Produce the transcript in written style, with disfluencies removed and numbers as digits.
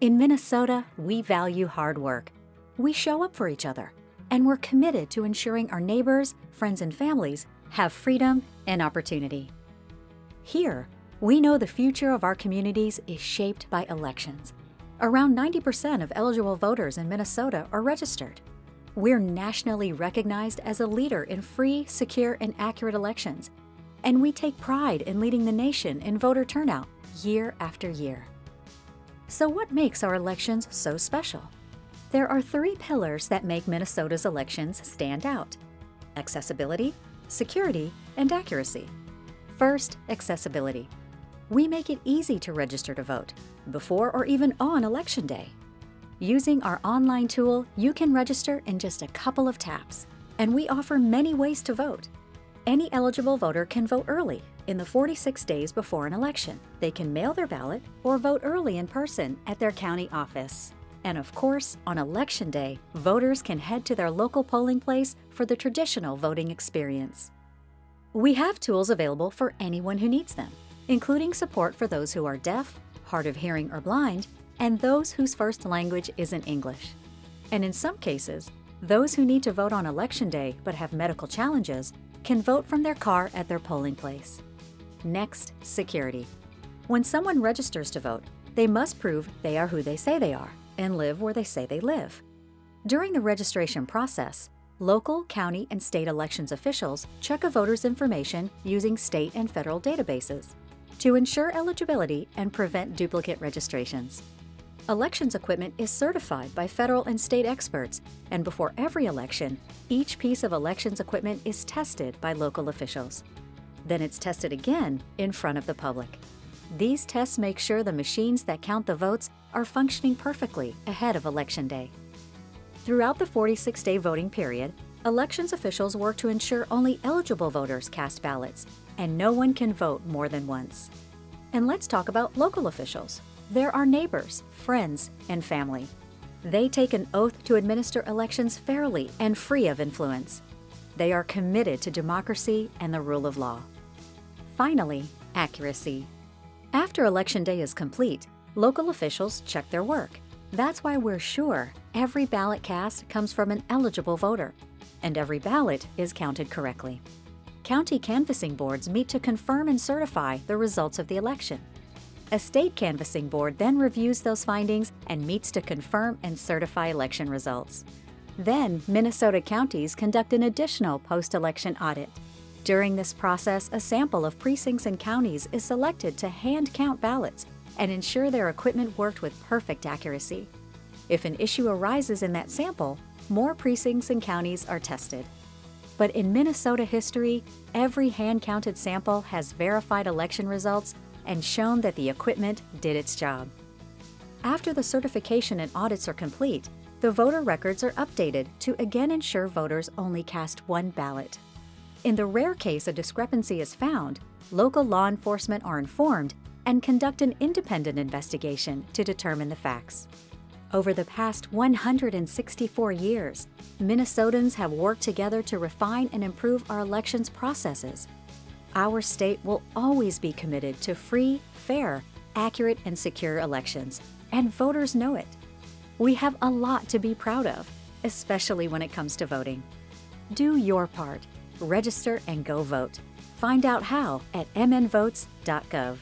In Minnesota, we value hard work. We show up for each other, and we're committed to ensuring our neighbors, friends, and families have freedom and opportunity. Here, we know the future of our communities is shaped by elections. Around 90% of eligible voters in Minnesota are registered. We're nationally recognized as a leader in free, secure, and accurate elections, and we take pride in leading the nation in voter turnout year after year. So what makes our elections so special? There are 3 pillars that make Minnesota's elections stand out: accessibility, security, and accuracy. First, accessibility. We make it easy to register to vote, before or even on Election Day. Using our online tool, you can register in just a couple of taps, and we offer many ways to vote. Any eligible voter can vote early, in the 46 days before an election. They can mail their ballot or vote early in person at their county office. And of course, on Election Day, voters can head to their local polling place for the traditional voting experience. We have tools available for anyone who needs them, including support for those who are deaf, hard of hearing, or blind, and those whose first language isn't English. And in some cases, those who need to vote on Election Day but have medical challenges can vote from their car at their polling place. Next, security. When someone registers to vote, they must prove they are who they say they are and live where they say they live. During the registration process, local, county, and state elections officials check a voter's information using state and federal databases to ensure eligibility and prevent duplicate registrations. Elections equipment is certified by federal and state experts, and before every election, each piece of elections equipment is tested by local officials. Then it's tested again in front of the public. These tests make sure the machines that count the votes are functioning perfectly ahead of Election Day. Throughout the 46-day voting period, elections officials work to ensure only eligible voters cast ballots, and no one can vote more than once. And let's talk about local officials. They're our neighbors, friends, and family. They take an oath to administer elections fairly and free of influence. They are committed to democracy and the rule of law. Finally, accuracy. After Election Day is complete, local officials check their work. That's why we're sure every ballot cast comes from an eligible voter, and every ballot is counted correctly. County canvassing boards meet to confirm and certify the results of the election. A state canvassing board then reviews those findings and meets to confirm and certify election results. Then, Minnesota counties conduct an additional post-election audit. During this process, a sample of precincts and counties is selected to hand count ballots and ensure their equipment worked with perfect accuracy. If an issue arises in that sample, more precincts and counties are tested. But in Minnesota history, every hand-counted sample has verified election results and shown that the equipment did its job. After the certification and audits are complete, the voter records are updated to again ensure voters only cast one ballot. In the rare case a discrepancy is found, local law enforcement are informed and conduct an independent investigation to determine the facts. Over the past 164 years, Minnesotans have worked together to refine and improve our elections processes. Our state will always be committed to free, fair, accurate, and secure elections, and voters know it. We have a lot to be proud of, especially when it comes to voting. Do your part. Register and go vote. Find out how at mnvotes.gov.